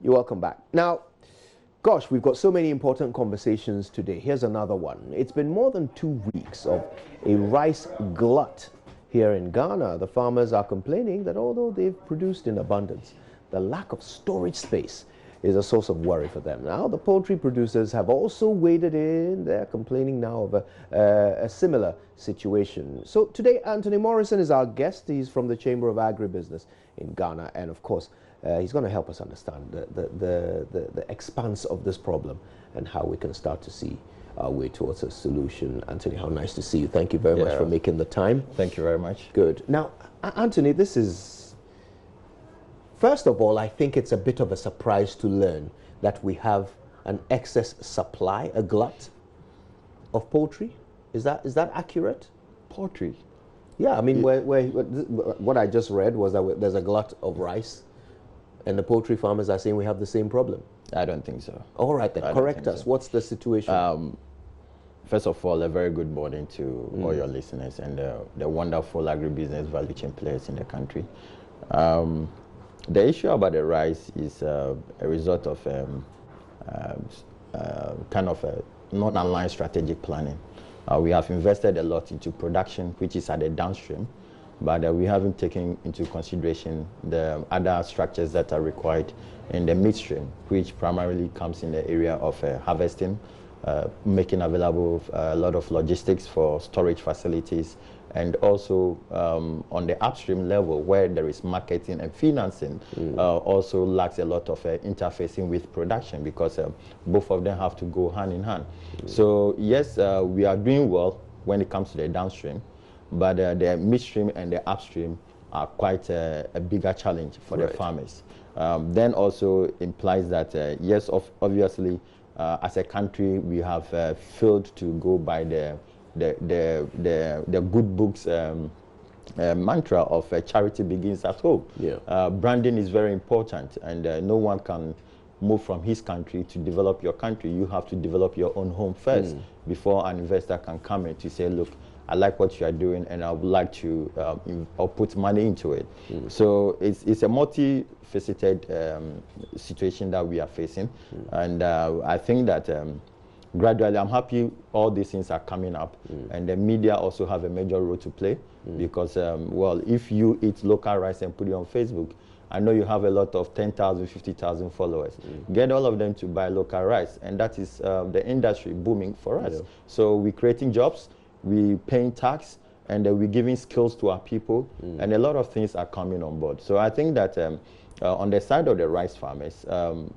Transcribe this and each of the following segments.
You're welcome back. Now, gosh, we've got so many important conversations today. Here's another one. It's been more than 2 weeks of a rice glut here in Ghana. The farmers are complaining that although they've produced in abundance, the lack of storage space is a source of worry for them. Now, the poultry producers have also waded in. They're complaining now of a similar situation. So today, Anthony Morrison is our guest. He's from the Chamber of Agribusiness in Ghana. And of course, he's going to help us understand the expanse of this problem and how we can start to see our way towards a solution. Anthony, how nice to see you. Thank you very much for making the time. Thank you very much. Good. Now, Anthony, this is, first of all, I think it's a bit of a surprise to learn that we have an excess supply, a glut of poultry. Is that accurate? Poultry? Yeah, I mean, what I just read was that there's a glut of rice, and the poultry farmers are saying we have the same problem. I don't think so. All right, then correct us. So. What's the situation? First of all, a very good morning to all your listeners and the wonderful agribusiness value chain players in the country. The issue about the rice is a result of kind of a non-aligned strategic planning. We have invested a lot into production, which is at the downstream, but we haven't taken into consideration the other structures that are required in the midstream, which primarily comes in the area of harvesting, making available a lot of logistics for storage facilities, and also on the upstream level where there is marketing and financing also lacks a lot of interfacing with production, because both of them have to go hand in hand. So yes, we are doing well when it comes to the downstream, but the midstream and the upstream are quite a bigger challenge for the farmers. Then also implies that yes, obviously as a country we have failed to go by the good books mantra of charity begins at home. Branding is very important, and no one can move from his country to develop your country. You have to develop your own home first before an investor can come in to say, look, I like what you are doing and I would like to or put money into it. So it's a multifaceted situation that we are facing, and I think that gradually, I'm happy all these things are coming up, and the media also have a major role to play, because, well, if you eat local rice and put it on Facebook, I know you have a lot of 10,000, 50,000 followers. Get all of them to buy local rice, and that is the industry booming for us. So we're creating jobs, we're paying tax, and we're giving skills to our people, and a lot of things are coming on board. So I think that on the side of the rice farmers,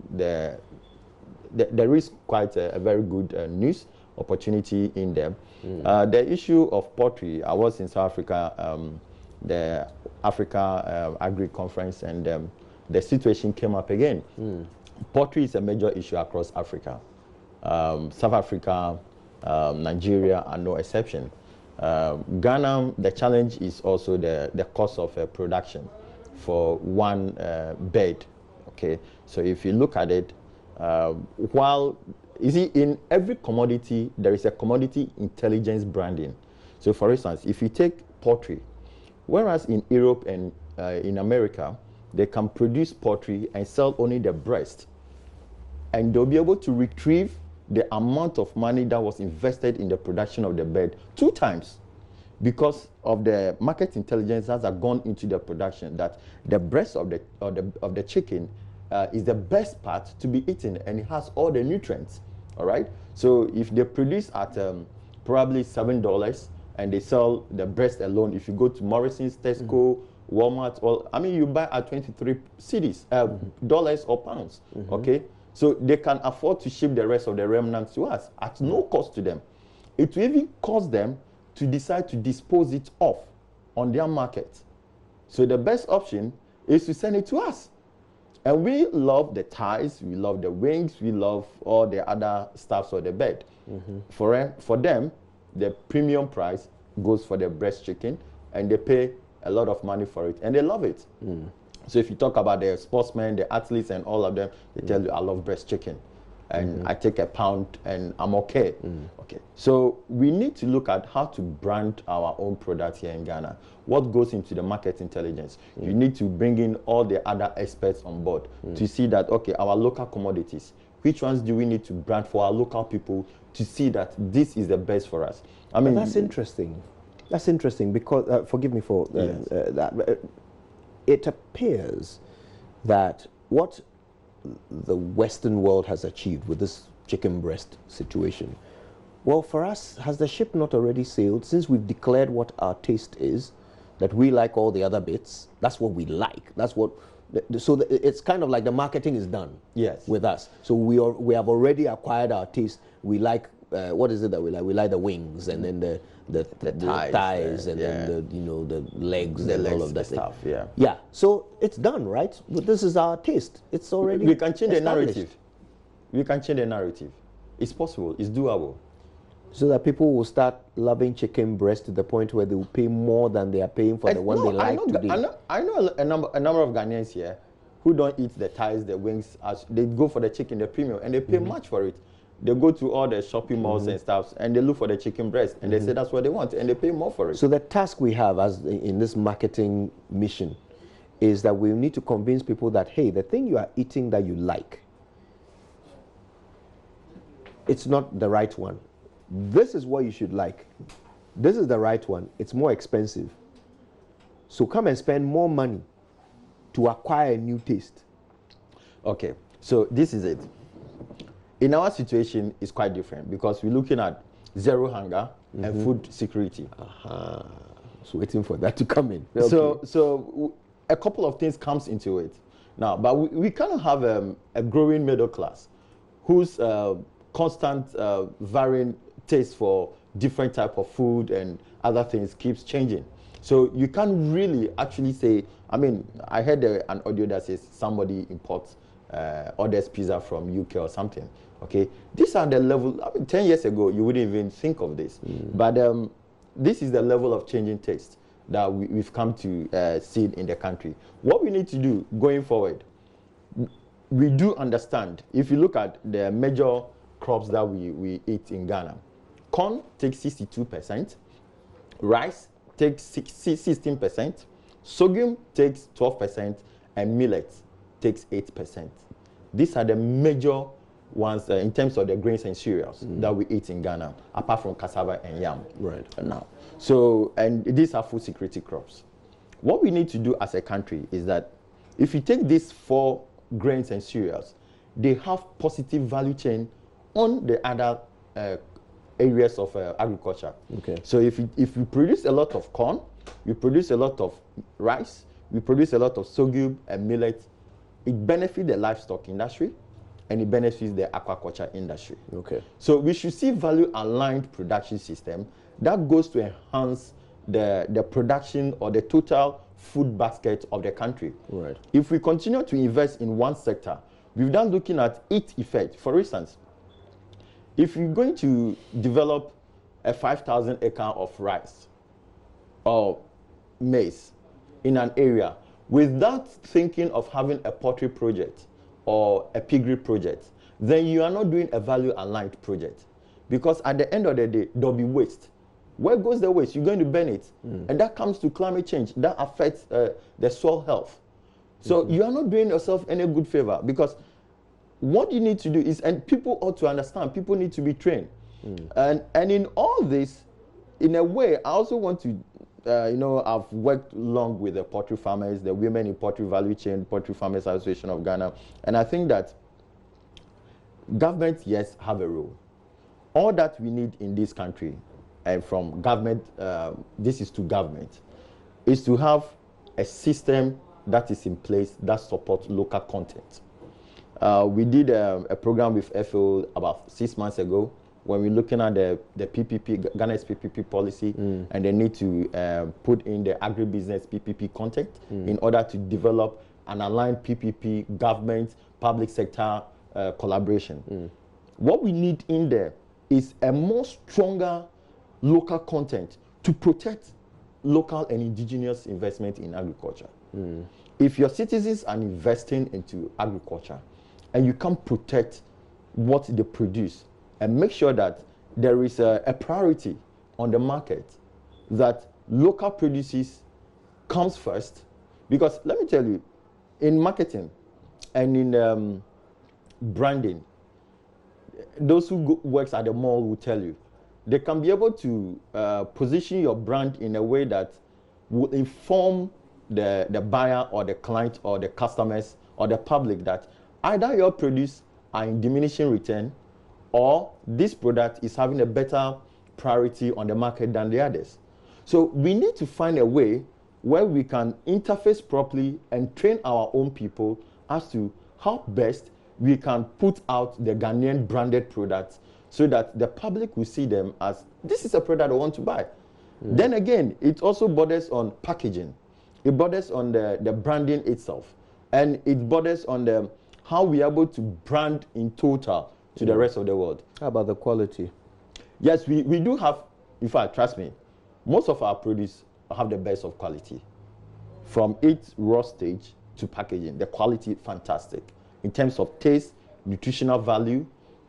there is quite a very good news opportunity in them. The issue of poultry, I was in South Africa, the Africa Agric conference, and the situation came up again. Poultry is a major issue across Africa. South Africa, Nigeria are no exception. Ghana, the challenge is also the cost of production for one bird. Okay, so if you look at it, while you see in every commodity there is a commodity intelligence branding. So for instance, if you take poultry, whereas in Europe and in America they can produce poultry and sell only the breast, and they'll be able to retrieve the amount of money that was invested in the production of the bird 2 times, because of the market intelligence that has gone into the production, that the breast of the chicken is the best part to be eaten, and it has all the nutrients. All right, so if they produce at probably $7 and they sell the breast alone, if you go to Morrison's, Tesco, Walmart, or I mean you buy at 23 cedis, dollars or pounds. Okay, so they can afford to ship the rest of the remnants to us at no cost to them. It will even cost them to decide to dispose it off on their market. So the best option is to send it to us. And we love the thighs, we love the wings, we love all the other stuffs of the bird. For them, the premium price goes for the breast chicken, and they pay a lot of money for it, and they love it. So if you talk about the sportsmen, the athletes, and all of them, they tell you, I love breast chicken. and I take a pound and I'm okay. Okay. So we need to look at how to brand our own product here in Ghana. What goes into the market intelligence? You need to bring in all the other experts on board to see that, okay, our local commodities, which ones do we need to brand for our local people to see that this is the best for us? I mean, that's interesting. That's interesting because, forgive me for that. It appears that what the Western world has achieved with this chicken breast situation, well, for us, has the ship not already sailed since we've declared what our taste is, that we like all the other bits? That's what we like. That's what. So it's kind of like the marketing is done. Yes. With us. So we have already acquired our taste. We like. What is it that we like? We like the wings, and then the thighs, and then the legs, and all of that stuff. Yeah. Yeah. So it's done, right? But this is our taste. It's already. We can change the narrative. We can change the narrative. It's possible. It's doable. So that people will start loving chicken breast to the point where they will pay more than they are paying for the one they like today. I know a number of Ghanaians here who don't eat the thighs, the wings. As they go for the chicken, the premium, and they pay much for it. They go to all the shopping malls and stuff, and they look for the chicken breast, and they say that's what they want, and they pay more for it. So the task we have as in this marketing mission is that we need to convince people that, hey, the thing you are eating that you like, it's not the right one. This is what you should like. This is the right one. It's more expensive. So come and spend more money to acquire a new taste. Okay, so this is it. In our situation, it's quite different because we're looking at zero hunger and food security. So waiting for that to come in. Okay. So a couple of things comes into it now, but we kind of have a growing middle class whose constant varying taste for different type of food and other things keeps changing. So you can't really actually say, I mean, I heard an audio that says somebody imports orders pizza from UK or something. Okay, these are the level. I mean, 10 years ago, you wouldn't even think of this. But this is the level of changing taste that we've come to see in the country. What we need to do going forward, we do understand. If you look at the major crops that we eat in Ghana, corn takes 62%, rice takes 16%, sorghum takes 12%, and millet takes 8%. These are the major ones in terms of the grains and cereals that we eat in Ghana, apart from cassava and yam. Right. Now, so, and these are food security crops. What we need to do as a country is that if you take these 4 grains and cereals, they have positive value chain on the other areas of agriculture. Okay. So if we produce a lot of corn, we produce a lot of rice, we produce a lot of sorghum and millet, it benefits the livestock industry and it benefits the aquaculture industry. Okay. So we should see value-aligned production system that goes to enhance the production or the total food basket of the country. Right. If we continue to invest in one sector, we've done looking at its effect. For instance, if you're going to develop a 5,000 acre of rice or maize in an area without thinking of having a poultry project or a piggery project, then you are not doing a value-aligned project. Because at the end of the day, there'll be waste. Where goes the waste? You're going to burn it. And that comes to climate change. That affects the soil health. So you are not doing yourself any good favor, because what you need to do is, and people ought to understand, people need to be trained. And in all this, in a way, I also want to, I've worked long with the poultry farmers, the women in poultry value chain, Poultry Farmers Association of Ghana, and I think that government, yes, have a role. All that we need in this country, and from government, this is to government, is to have a system that is in place that supports local content. We did a program with FAO about 6 months ago when we're looking at the PPP, Ghana's PPP policy, and they need to put in the agribusiness PPP content in order to develop an aligned PPP government, public sector collaboration. What we need in there is a more stronger local content to protect local and indigenous investment in agriculture. If your citizens are investing into agriculture and you can't protect what they produce and make sure that there is a priority on the market, that local produces comes first. Because let me tell you, in marketing and in branding, those who works at the mall will tell you, they can be able to position your brand in a way that will inform the buyer or the client or the customers or the public that either your produce are in diminishing return, or this product is having a better priority on the market than the others. So we need to find a way where we can interface properly and train our own people as to how best we can put out the Ghanaian branded products so that the public will see them as, this is a product I want to buy. Then again, it also borders on packaging. It borders on the branding itself. And it borders on how we are able to brand in total to the rest of the world. How about the quality? Yes, we do have, in fact, trust me, most of our produce have the best of quality. From its raw stage to packaging, the quality fantastic. In terms of taste, nutritional value,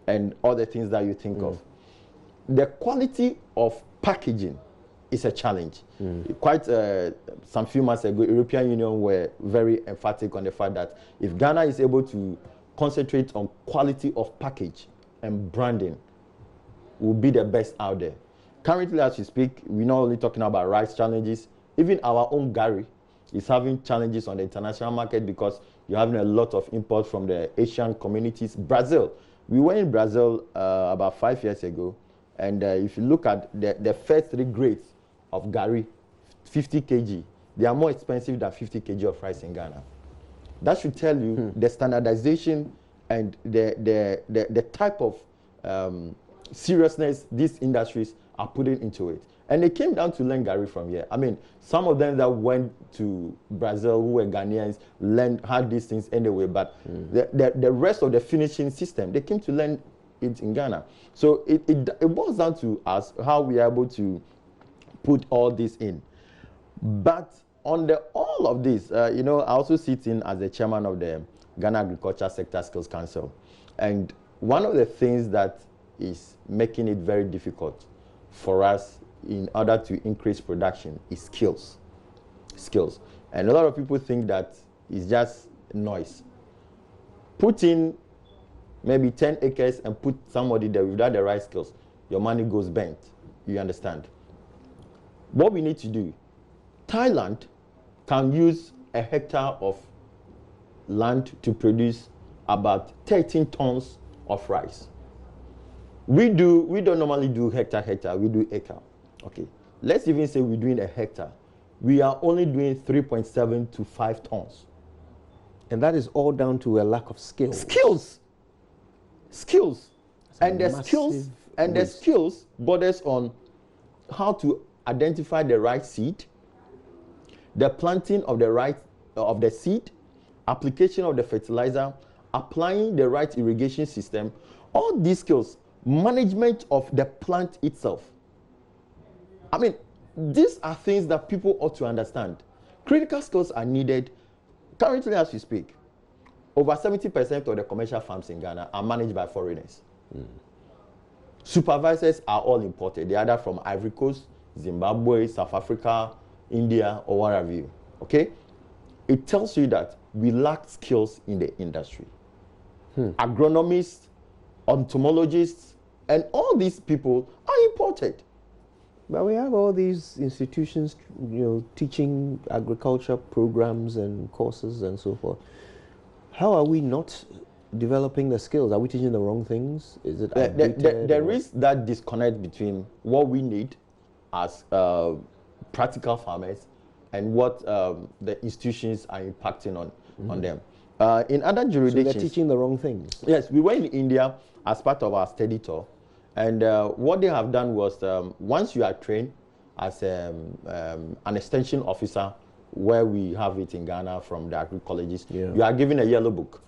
and other things that you think of. The quality of packaging is a challenge. Quite some few months ago, European Union were very emphatic on the fact that if Ghana is able to concentrate on quality of package and branding, will be the best out there. Currently, as we speak, we're not only talking about rice challenges, even our own Gary is having challenges on the international market because you're having a lot of imports from the Asian communities. Brazil, we were in Brazil about 5 years ago, and if you look at the first 3 grades of Gary, 50 kg, they are more expensive than 50 kg of rice in Ghana. That should tell you the standardization and the type of seriousness these industries are putting into it. And they came down to learn Gary from here. I mean, some of them that went to Brazil who were Ghanaians had these things anyway, but the rest of the finishing system, they came to learn it in Ghana. So it boils down to us, how we are able to put all this in. But on all of this, I also sit in as the chairman of the Ghana Agriculture Sector Skills Council. And one of the things that is making it very difficult for us in order to increase production is skills. And a lot of people think that it's just noise. Put in maybe 10 acres and put somebody there without the right skills, your money goes bent. You understand? What we need to do, Thailand can use a hectare of land to produce about 13 tons of rice. We don't normally do hectare, we do acre. Okay, let's even say we're doing a hectare. We are only doing 3.7 to 5 tons. And that is all down to a lack of skills. Skills. And the skills borders on how to identify the right seed, the planting of the seed, application of the fertilizer, applying the right irrigation system, all these skills, management of the plant itself. I mean, these are things that people ought to understand. Critical skills are needed. Currently, as we speak, over 70% of the commercial farms in Ghana are managed by foreigners. Supervisors are all imported. They are either from Ivory Coast, Zimbabwe, South Africa, India, or what have you. Okay? It tells you that we lack skills in the industry. Agronomists, entomologists, and all these people are imported. But we have all these institutions, teaching agriculture programs and courses and so forth. How are we not developing the skills? Are we teaching the wrong things? Is it there is that disconnect between what we need as practical farmers and what the institutions are impacting on them. In other jurisdictions, so they're teaching the wrong things. Yes, we were in India as part of our study tour, and what they have done was once you are trained as an extension officer, where we have it in Ghana from the Agric colleges, you are given a yellow book.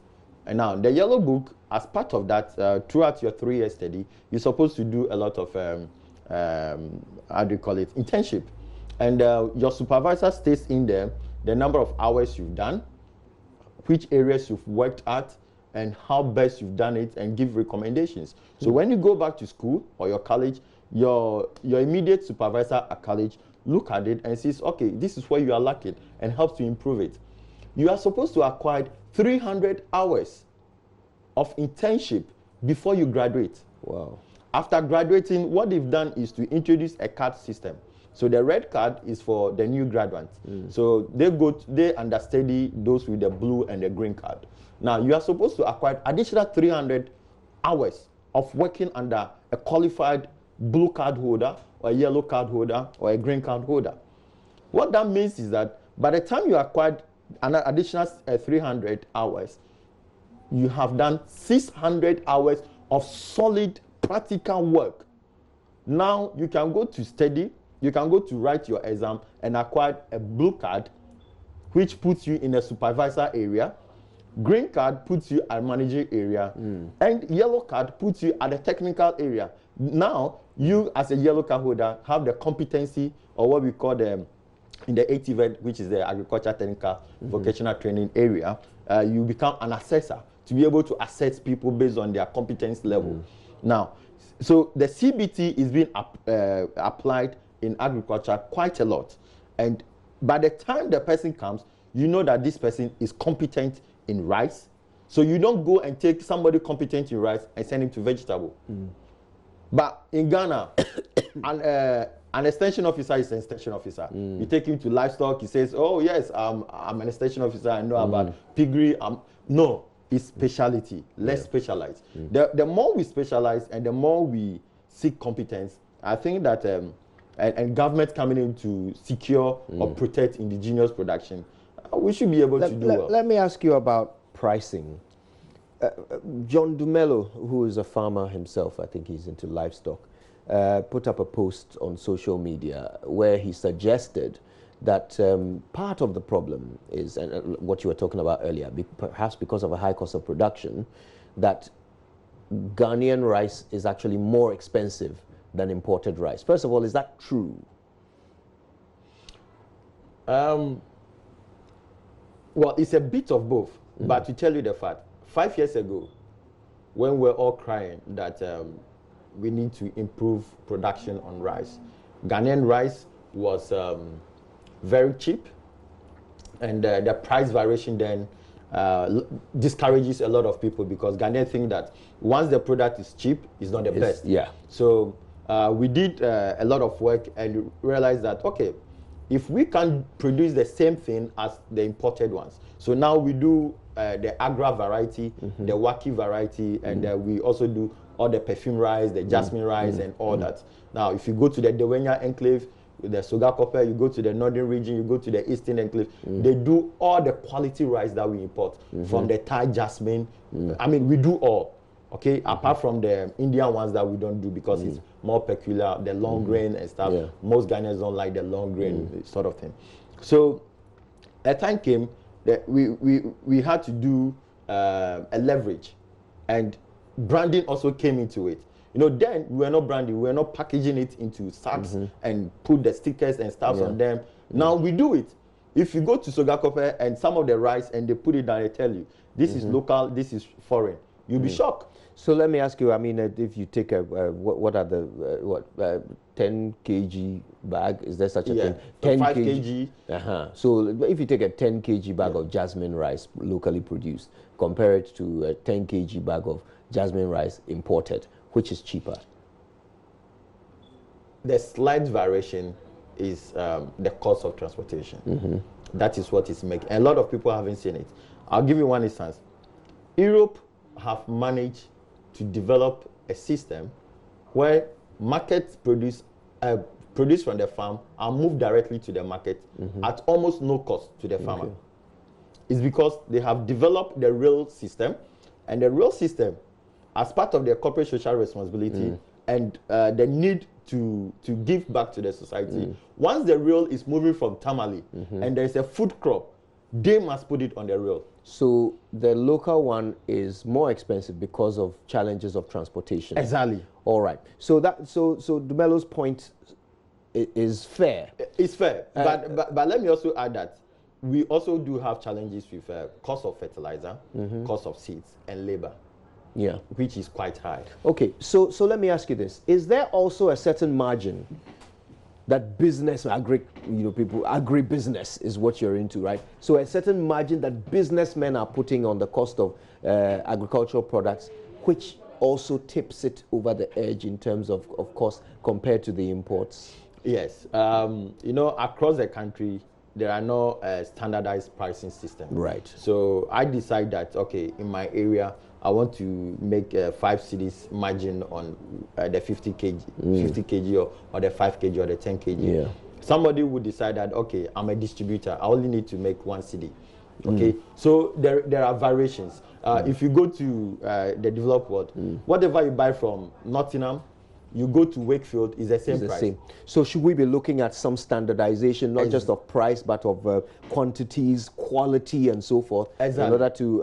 And now the yellow book, as part of that, throughout your 3-year study, you're supposed to do a lot of how do you call it, internship. And your supervisor stays in there the number of hours you've done, which areas you've worked at, and how best you've done it and give recommendations. So when you go back to school or your college, your immediate supervisor at college look at it and says, okay, this is where you are lacking, and helps to improve it. You are supposed to acquire 300 hours of internship before you graduate. Wow. After graduating, what they've done is to introduce a card system. So the red card is for the new graduates. So they understudy those with the blue and the green card. Now you are supposed to acquire additional 300 hours of working under a qualified blue card holder or a yellow card holder or a green card holder. What that means is that by the time you acquired an additional 300 hours, you have done 600 hours of solid practical work. Now you can go to study, you can go to write your exam and acquire a blue card, which puts you in a supervisor area. Green card puts you at manager area, and yellow card puts you at the technical area. Now, you as a yellow card holder have the competency, or what we call the, in the ATVET, which is the Agriculture Technical Vocational Training area, you become an assessor to be able to assess people based on their competence level. Now, so the CBT is being applied in agriculture quite a lot. And by the time the person comes, you know that this person is competent in rice. So you don't go and take somebody competent in rice and send him to vegetable. But in Ghana, an extension officer is an extension officer. You take him to livestock, he says, oh yes, I'm an extension officer, I know about piggery. No, it's speciality, less specialized. The more we specialize and the more we seek competence, I think that, and government coming in to secure or protect indigenous production, we should be able to do well. Let me ask you about pricing. John Dumelo, who is a farmer himself, I think he's into livestock, put up a post on social media where he suggested that part of the problem is, and what you were talking about earlier, perhaps because of a high cost of production, that Ghanaian rice is actually more expensive than imported rice. First of all, is that true? Well, it's a bit of both, but to tell you the fact, 5 years ago, when we're all crying that we need to improve production on rice, Ghanaian rice was very cheap, and the price variation then discourages a lot of people, because Ghanaians think that once the product is cheap, it's not the best. Yeah. So we did a lot of work and realized that, okay, if we can produce the same thing as the imported ones, so now we do the Agra variety, the Waki variety, and we also do all the perfume rice, the jasmine rice, and all that. Now, if you go to the Dewenya enclave, the Soga Copper, you go to the northern region, you go to the eastern enclave, they do all the quality rice that we import, from the Thai jasmine. I mean, we do all. Okay, apart from the Indian ones that we don't do because it's more peculiar, the long grain and stuff. Most Ghanaians don't like the long grain sort of thing. So a time came that we had to do a leverage, and branding also came into it. You know, then we were not branding, we were not packaging it into sacks and put the stickers and stuff on them. Now we do it. If you go to Soga Copper and some of the rice and they put it down, they tell you, this is local, this is foreign. You'll be shocked. So let me ask you, I mean, if you take a, what are the, 10 kg bag, is there such a thing? 10 5 kg. So if you take a 10 kg bag of jasmine rice locally produced, compare it to a 10 kg bag of jasmine rice imported, which is cheaper? The slight variation is the cost of transportation. That is what is making. A lot of people haven't seen it. I'll give you one instance. Europe have managed to develop a system where markets produce from the farm are moved directly to the market at almost no cost to the farmer. It's because they have developed the rail system, and the rail system, as part of their corporate social responsibility and the need to give back to the society, once the rail is moving from Tamale and there's a food crop, they must put it on the rail. So the local one is more expensive because of challenges of transportation. Exactly. All right. So Dumelo's point is fair. It's fair, but let me also add that we also do have challenges with cost of fertilizer, cost of seeds, and labor. Yeah, which is quite high. Okay, so let me ask you this: is there also a certain margin that business, agribusiness is what you're into, right? So a certain margin that businessmen are putting on the cost of agricultural products, which also tips it over the edge in terms of cost compared to the imports? Yes, across the country, there are no standardized pricing system. Right. So I decide that, okay, in my area, I want to make 5 cedis margin on the 50 kg or the 5 kg or the 10 kg. Yeah. Somebody would decide that, okay, I'm a distributor. I only need to make 1 cedi. Okay, so there are variations. If you go to the developed world, whatever you buy from Nottingham, you go to Wakefield, is the same price. Same. So should we be looking at some standardization, not just of price, but of quantities, quality, and so forth, in order to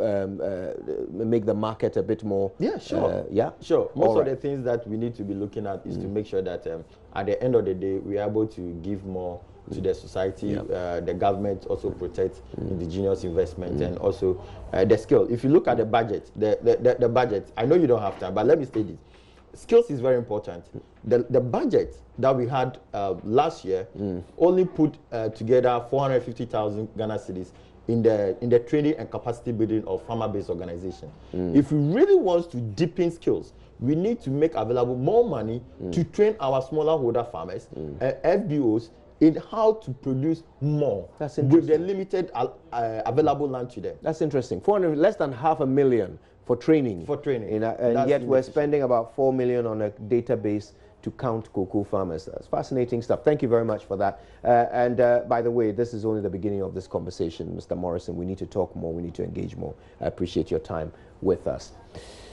make the market a bit more... Yeah, sure. Sure. Most of the things that we need to be looking at is to make sure that at the end of the day, we are able to give more to the society. The government also protects indigenous investment and also the skill. If you look at the budget, the budget, I know you don't have time, but let me state this. Skills is very important. The budget that we had last year only put together 450,000 Ghana cedis in the training and capacity building of farmer-based organization. If we really want to deepen skills, we need to make available more money to train our smaller holder farmers, FBOs, in how to produce more with the limited available land to them. That's interesting. 400, less than 500,000 for training. And yet we're spending about 4 million on a database to count cocoa farmers. That's fascinating stuff. Thank you very much for that. By the way, this is only the beginning of this conversation, Mr. Morrison. We need to talk more. We need to engage more. I appreciate your time with us.